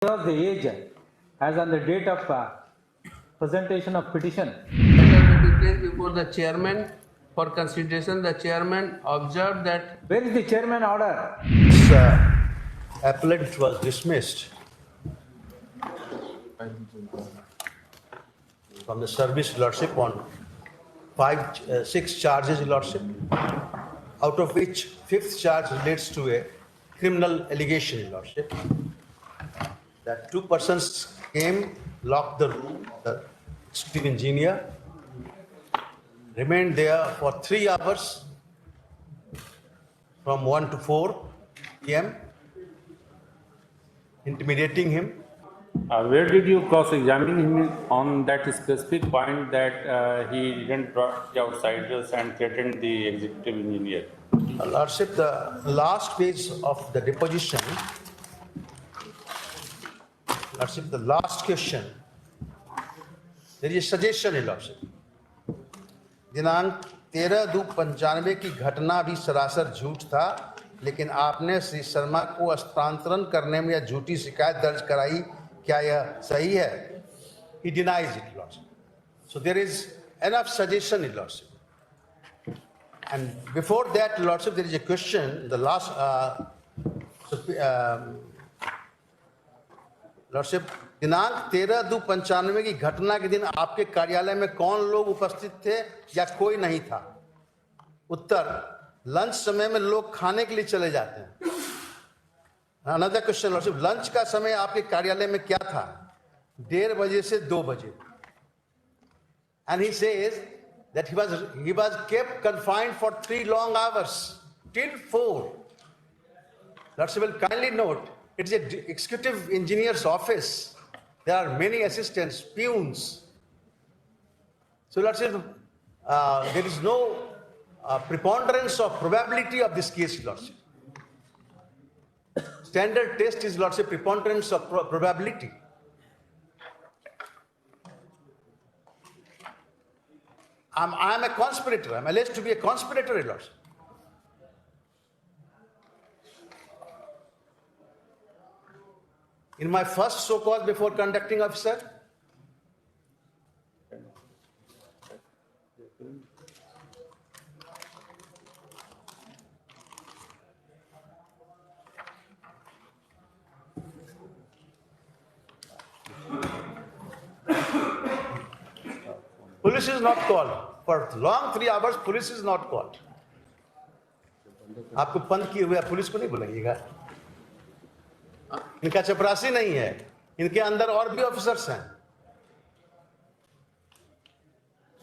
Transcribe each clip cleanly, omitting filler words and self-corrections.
was the age as on the date of presentation of petition. Matter will be placed before the chairman for consideration. The chairman observed that Where is the chairman order? This appellant was dismissed from the service, Lordship, on 6 charges, Lordship, out of which 5th charge relates to a criminal allegation, Lordship, that 2 persons came, locked the room, the executive engineer, remained there for 3 hours from 1 to 4 p.m., intimidating him. Where did you cross-examine him on that specific point that he didn't brought the outsiders and threatened the executive engineer? Lordship, the last page of the deposition, Lordship, the last question, there is a suggestion, Lordship. दिनांक 13/2/95 की घटना भी सरासर झूठ था, लेकिन आपने श्री शर्मा को हस्तांतरण करने में यह झूठी शिकायत दर्ज कराई, क्या यह सही है? He denies it, Lordship. So there is enough suggestion, Lordship. And before that, Lordship, there is a question, the last, Lordship, दिनांक 13/2/95 की घटना के दिन आपके कार्यालय में कौन लोग उपस्थित थे या कोई नहीं था? उत्तर, लंच समय में लोग खाने के लिए चले जाते हैं. Another question, Lordship, लंच का समय आपके कार्यालय में क्या था? 1:30 बजे से 2 बजे. And he says that he was kept confined for 3 long hours till 4. Lordship will kindly note, it is an executive engineer's office. There are many assistants, peons. So Lordship, there is no preponderance of probability of this case, Lordship. Standard test is, Lordship, preponderance of probability. I am a conspirator. I am alleged to be a conspirator, Lordship. In my first show cause before conducting officer, police is not called. For long 3 hours, police is not called. आपको बंद किए हुए police को नहीं बुलाइएगा. इनका चपरासी नहीं है, इनके अंदर और भी ऑफिसर्स हैं,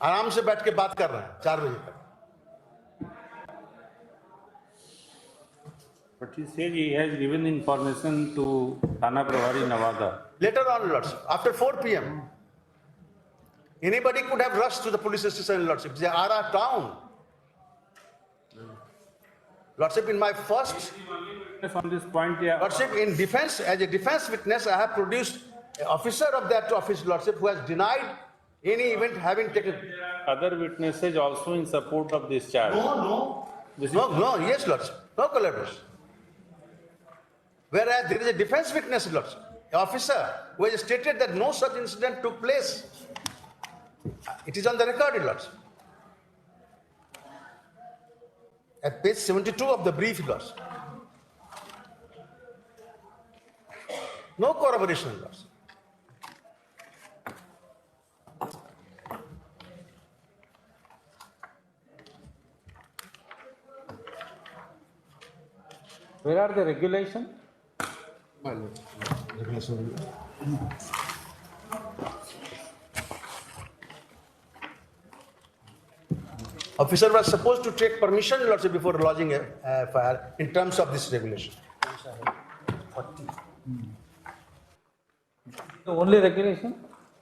आराम से बैठ के बात कर रहे हैं 4 बजे तक. But he said he has given information to Thana Pravari Nawada. Later on, Lordship, after 4 p.m., anybody could have rushed to the police station, Lordship. They are our town. Lordship, in my first, On this point, yeah. Lordship, in defense, as a defense witness, I have produced an officer of that office, Lordship, who has denied any event having taken. Other witnesses also in support of this charge. No, yes, Lordship, no collaboration. Whereas there is a defense witness, Lordship, an officer who has stated that no such incident took place. It is on the record, Lordship. At page 72 of the brief, Lordship. No corroboration, Lordship. Where are the regulations? Officer was supposed to take permission, Lordship, before lodging a fire in terms of this regulation. The only regulation?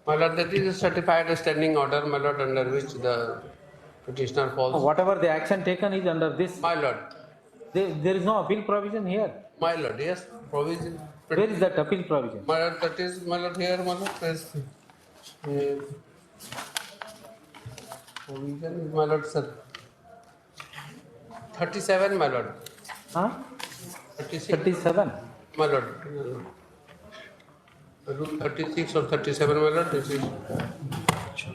my lord, that is a certified standing order, my lord, under which the petitioner falls. Whatever the action taken is under this. My lord, There is no appeal provision here. my lord, yes, provision. Where is that appeal provision? My lord, that is, my lord, here, my lord, is provision, my lord, sir. 37, my lord. Huh? 36, 37. my lord. Rule 36 or 37, my lord, this is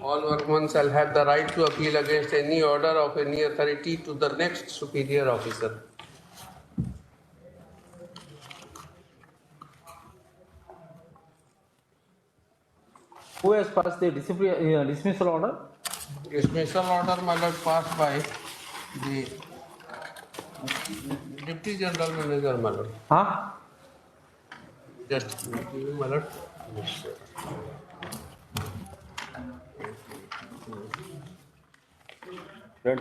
all workmen shall have the right to appeal against any order of any authority to the next superior officer. Who has passed the dismissal order? Dismissal order, my lord, passed by the Deputy General Manager, my lord. Huh? Just, my lord. Right.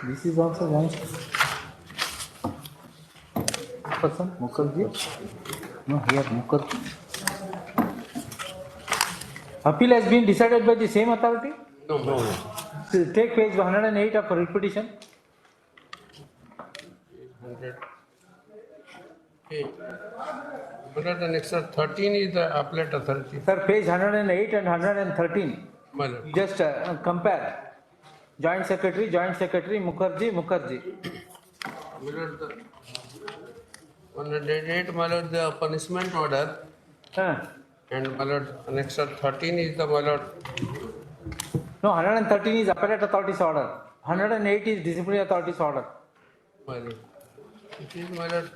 This is also one person, Mukherjee. No, here Mukherjee. Appeal has been decided by the same authority? No, my lord. So take page 108 of writ petition. 100. Okay. My lord, the next 13 is the appellate authority. Sir, page 108 and 113. My lord. You just compare. Joint Secretary, Mukherjee. My lord, the 108, my lord, the punishment order, and my lord, next 13 is the, my lord, No, 113 is appellate authority's order. 108 is disciplinary authority's order. my lord. It is, my lord,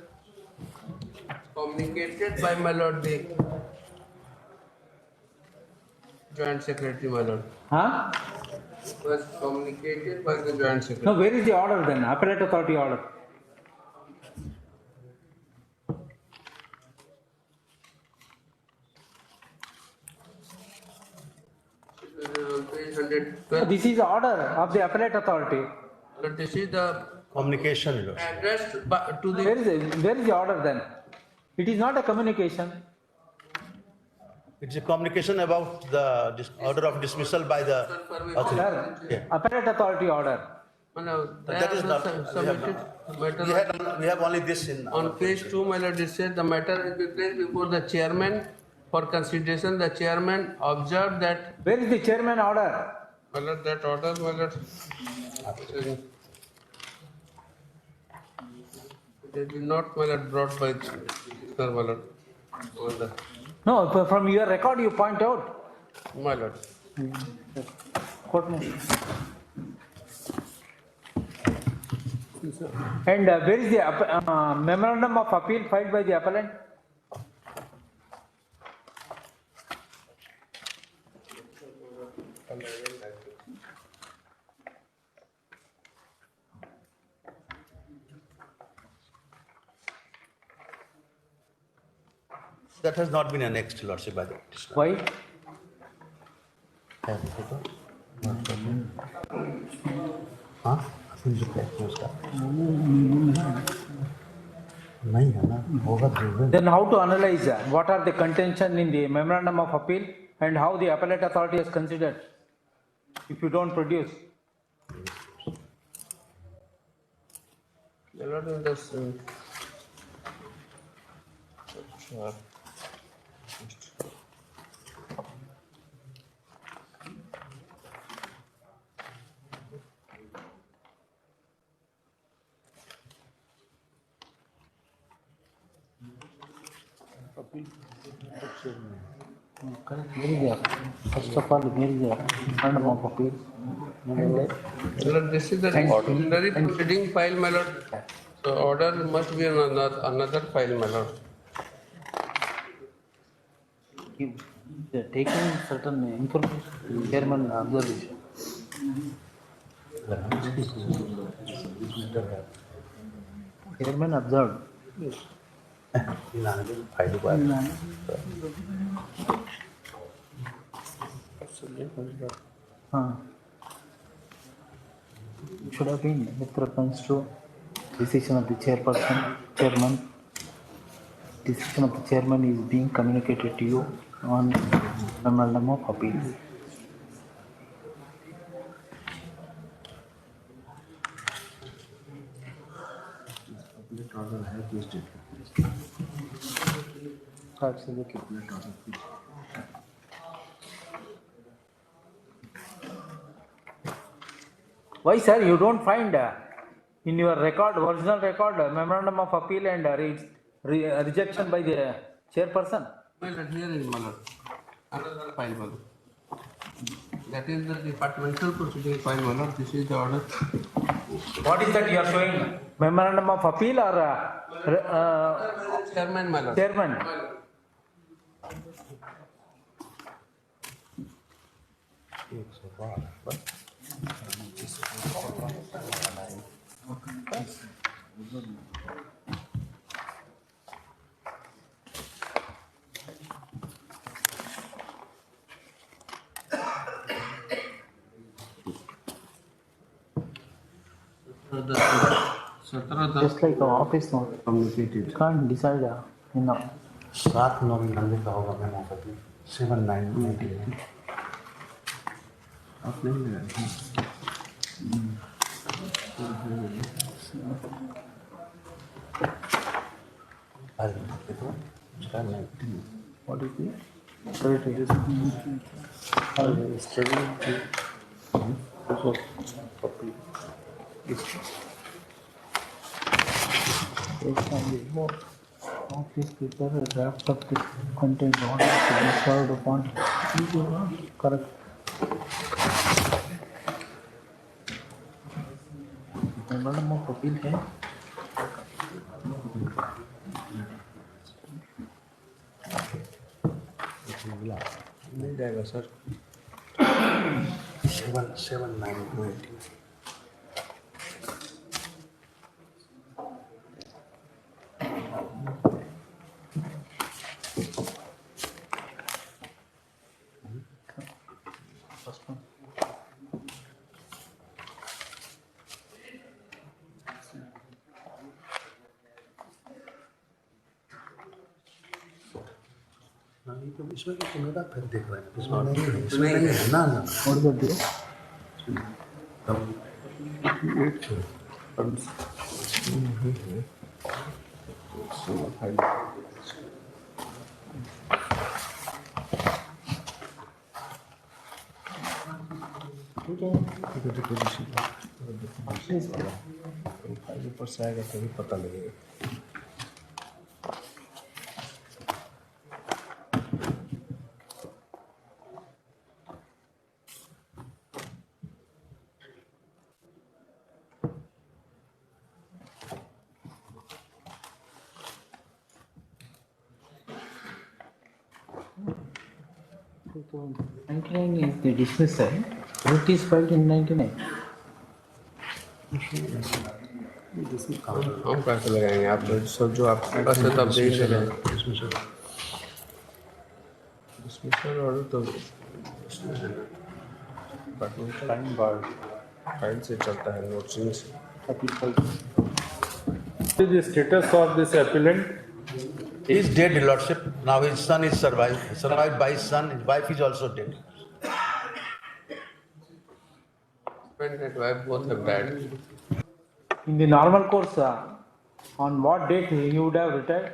communicated by, my lord, the Joint Secretary, my lord. Huh? Was communicated by the Joint Secretary. No, where is the order then? Appellate authority order. Page 112. This is the order of the appellate authority. But this is the Communication, Your Lordship. addressed to the. Where is the order then? It is not a communication. It's a communication about the order of dismissal by the authority. Sir, Yeah. appellate authority order. That is not, we have only this in. On page 2, my lord, it says the matter has been placed before the chairman for consideration. The chairman observed that, Where is the chairman order? my lord, that order, my lord, it is not, my lord, brought by, sir, my lord, on the, No, from your record you point out. my lord. Quote me. And where is the memorandum of appeal filed by the appellant? That has not been annexed, Your Lordship, by the petitioner. Why? हाँ उसका नहीं है ना होगा जरूर Then how to analyze what are the contention in the memorandum of appeal and how the appellate authority has considered if you don't produce? My lord, in this, sure. Correct. Where is the, first of all, where is the memorandum of appeal? My lord, this is the ordinary proceeding file, my lord. So order must be on another file, my lord. They are taking certain information, chairman observation. Chairman observed. फायदे को आया Should have been with reference to decision of the chairman. Decision of the chairman is being communicated to you on memorandum of appeal. Absolutely. Why, sir? You don't find In your record, original record, memorandum of appeal and rejection by the chairperson. My lord, here is my lord. Another file, my lord. That is the departmental proceeding file, my lord. This is the order. What is that you are showing? Memorandum of appeal or Chairman, my lord. chairman? My lord. Just like an office note. Communicated. You can't decide enough. 7/9/99 का होगा memo का भी 7/9/99 आप नहीं लगाए। What is it? Secretary. Based on the report, office prepare a draft of the content order to be served upon. Correct. Memorandum of appeal है? मिल जाएगा sir. 7/9/99 First one. नहीं तो इसमें तो मेरा फिर देख रहे हैं इसमें नहीं है इसमें नहीं है ना ना What is that? ऊपर से आएगा तभी पता लगेगा। So 99 is the dismissal. Writ is filed in 99. हम कैसे लगाएंगे आप लोग सब जो आपके पास है तब देख रहे हैं। डिसमिसल ऑर्डर तो Time bar. फाइल से चलता है नोटिंग से। What is the status of this appellant? he is dead, Your Lordship. Now his son is survived by his son. His wife is also dead. Husband and wife both have died. In the normal course, on what date he would have retired?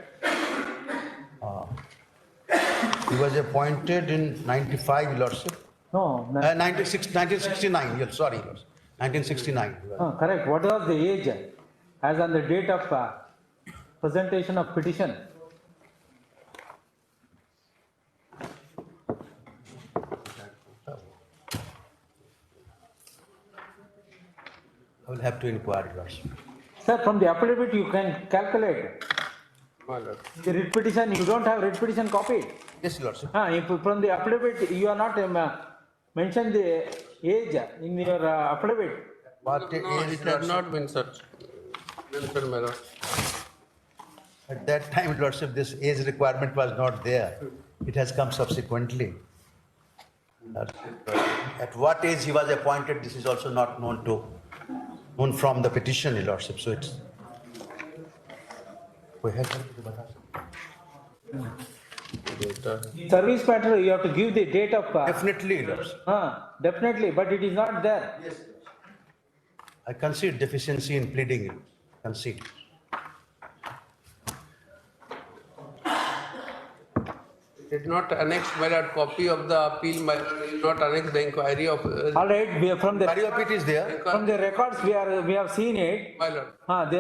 He was appointed in 95, Your Lordship. No, 1969. Yes, sorry, Your Lordship. 1969. correct. What was the age as on the date of presentation of petition? I will have to inquire, Your Lordship. Sir, from the affidavit you can calculate. My lord. The writ petition, you don't have writ petition copied. Yes, Your Lordship. If from the affidavit you are not mentioned the age in your affidavit. What No, age, it Your has Lordship? not been such. Mentioned, my lord. At that time, Your Lordship, this age requirement was not there. It has come subsequently. At what age he was appointed, this is also not known from the petition, Your Lordship. So it's. Service matter, you have to give the date of. Definitely, Your Lordship. Definitely, but it is not there. I concede deficiency in pleading. Concede. Did not annex, my lord, copy of the appeal, my lord, did not annex the inquiry of, All right, we are from the Inquiry of it is there. records we have seen it. my lord. They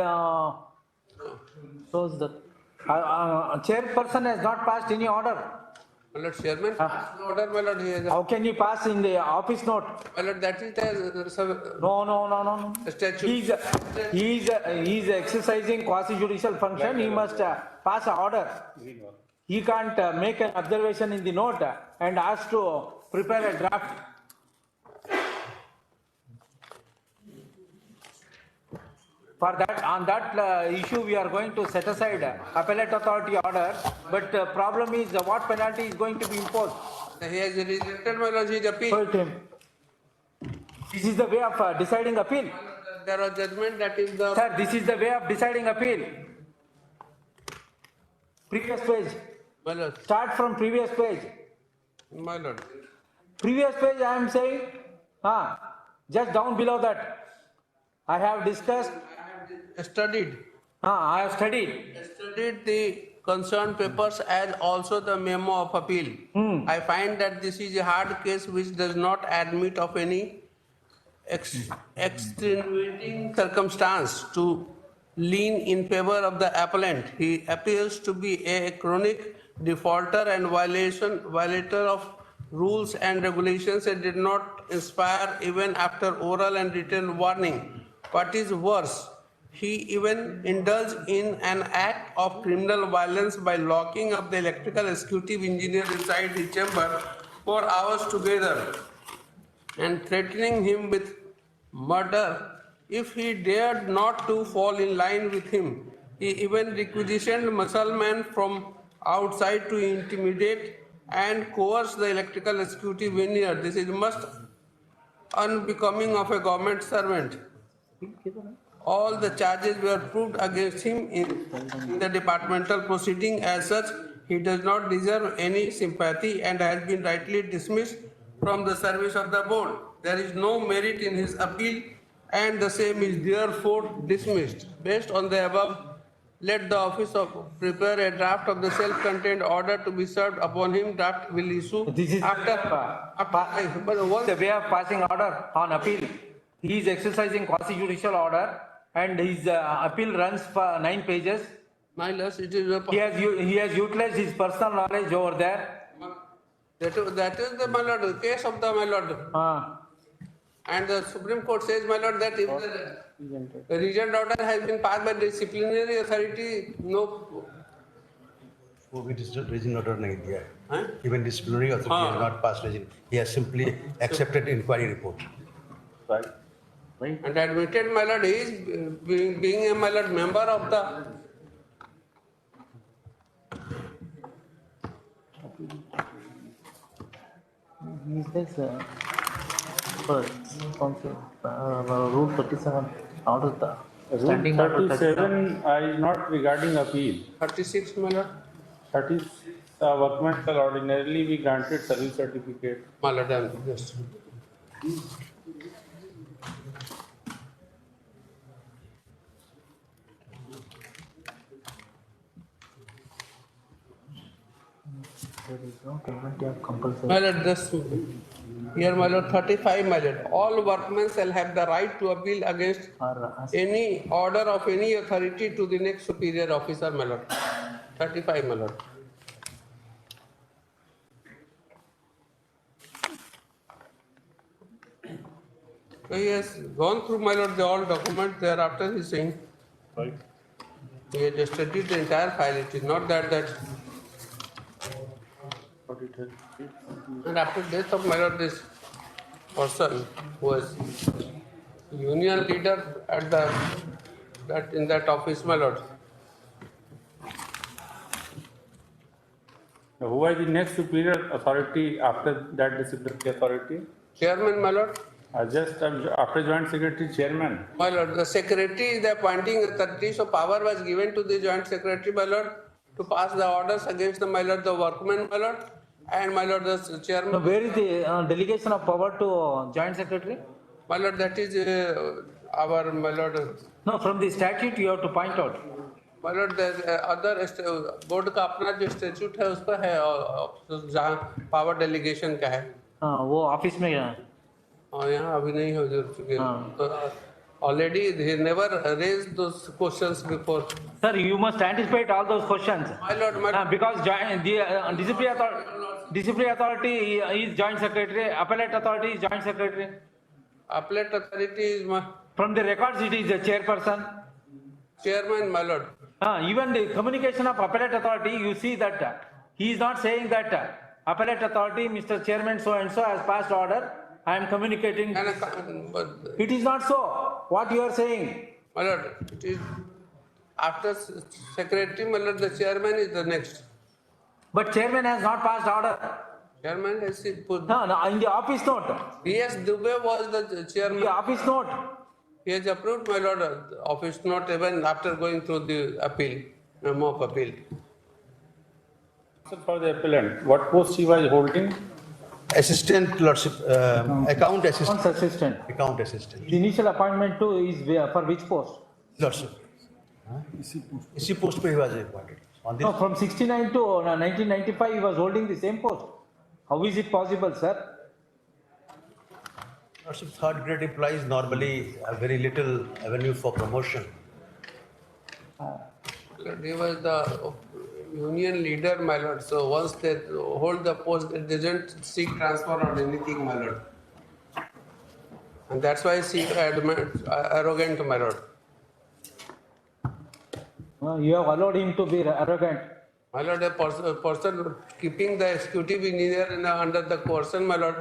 shows that chairperson has not passed any order. My lord, chairman, passed the order, my lord, he has, How can you pass in the office note? my lord, that is the No. statute. He's exercising quasi judicial function. He must pass an order. He can't make an observation in the note and ask to prepare a draft. For that, on that issue, we are going to set aside appellate authority order. But problem is what penalty is going to be imposed. He has rejected, my lord, his appeal. Hold him. This is the way of deciding appeal. There was judgment, that is the. Sir, this is the way of deciding appeal. Previous page. My lord, Start from previous page. my lord. Previous page I am saying, just down below that. I have discussed, Studied I have studied. the concerned papers as also the memo of appeal. I find that this is a hard case which does not admit of any extenuating circumstance to lean in favor of the appellant. He appears to be a chronic defaulter and violator of rules and regulations and did not inspire even after oral and written warning. What is worse, he even indulged in an act of criminal violence by locking up the electrical executive engineer inside his chamber for hours together and threatening him with murder if he dared not to fall in line with him. He even requisitioned musclemen from outside to intimidate and coerce the electrical executive engineer. This is most unbecoming of a government servant. All the charges were proved against him in the departmental proceeding. As such, he does not deserve any sympathy and has been rightly dismissed from the service of the board. There is no merit in his appeal and the same is therefore dismissed. Based on the above, let the office of prepare a draft of the self-contained order to be served upon him. Draft will issue This is the way of passing order on appeal. He is exercising quasi judicial order and his appeal runs for 9 pages. My lord, it is a. He has utilized his personal knowledge over there. That is the, my lord, case of the, my lord. And the Supreme Court says, my lord, that if the regent order has been passed by disciplinary authority, no. वो भी regent order नहीं दिया है. Huh? Even disciplinary authority has not passed regent. He has simply accepted inquiry report. Right. And admitted, my lord, he is being a, my lord, member of the. Is this rule 37 order standing Rule order 37 is not regarding appeal. 36, my lord. 30 workman shall ordinarily be granted service certificate. My lord, I am just. There is no penalty of compulsory. My lord, this here, my lord, 35, my lord. All workmen shall have the right to appeal against any order of any authority to the next superior officer, my lord. 35, my lord. So he has gone through, my lord, the all documents. Thereafter, he is saying. Right. He has studied the entire file. It is not that. And after death of my lord, this person who was union leader at in that office, my lord. Who was the next superior authority after that disciplinary authority? Chairman, my lord. Just after joint secretary, chairman. My lord, the secretary is the appointing authority, so power was given to the joint secretary, my lord, to pass the orders against the, my lord, the workmen, my lord, and my lord, the chairman. Now, where is the delegation of power to joint secretary? My lord, that is our, my lord. No, from the statute you have to point out. My lord, there other board का अपना जो statute है उस पर है और जहाँ power delegation का है हाँ वो ऑफिस में है। और यहाँ अभी नहीं हो चुके already he never raised those questions before. Sir, you must anticipate all those questions. My lord, Because the disciplinary authority is joint secretary, appellate authority is joint secretary. appellate authority is my From the records, it is the chairperson. chairman, my lord. Even the communication of appellate authority, you see that he is not saying that appellate authority, Mr. Chairman, so and so has passed order. I am communicating. But It is not so. What you are saying? my lord, it is after secretary, my lord, the chairman is the next. But chairman has not passed order. Chairman has put. No, in the office note. Yes, Dubey was the chairman. The office note. He has approved, my lord, office note even after going through the appeal, memo of appeal. So for the appellant, what post he was holding? Assistant lordship, account assistant. Accounts assistant. Account assistant. The initial appointment to is for which post? Lordship. इसी post पे he was appointed. On this, No, from 69 to 1995, he was holding the same post. How is it possible, sir? lordship, third grade employees normally have very little avenue for promotion. Lord, he was the union leader, my lord. So once they hold the post, they didn't seek transfer or anything, my lord. And that's why he arrogant, my lord. You have allowed him to be arrogant. My lord, a person keeping the executive engineer under the coercion, my lord,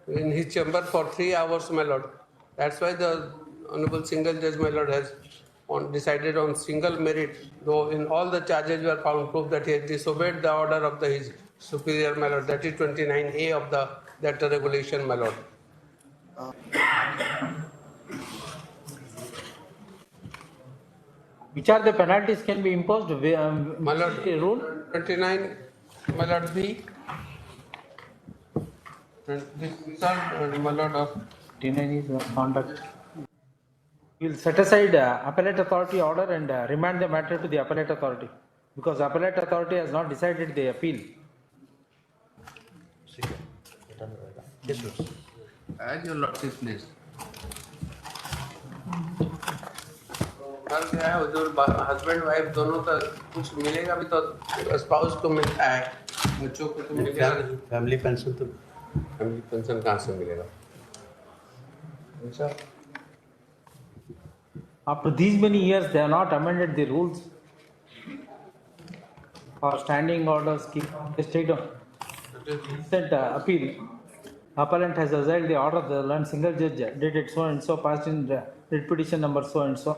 in his chamber for 3 hours, my lord. That's why the Honorable Single Judge, my lord, has decided on single merit, though in all the charges were found proof that he has disobeyed the order of his superior, my lord. That is 29A of that regulation, my lord. Which are the penalties can be imposed? My lord, Rule? 29, my lord, B. My lord, of 29 is conduct. We will set aside appellate authority order and remand the matter to the appellate authority because appellate authority has not decided the appeal. Yes, Lord. as your lordship please. क्या है जो husband wife दोनों का कुछ मिलेगा भी तो spouse को मिलता है बच्चों को तो मिलेगा नहीं फैमिली पेंशन तो फैमिली पेंशन कहाँ से मिलेगा ऐसा After these many years, they have not amended the rules for standing orders. State of recent appeal. Appellant has assailed the order of the learned single judge dated so and so passed in writ petition number so and so.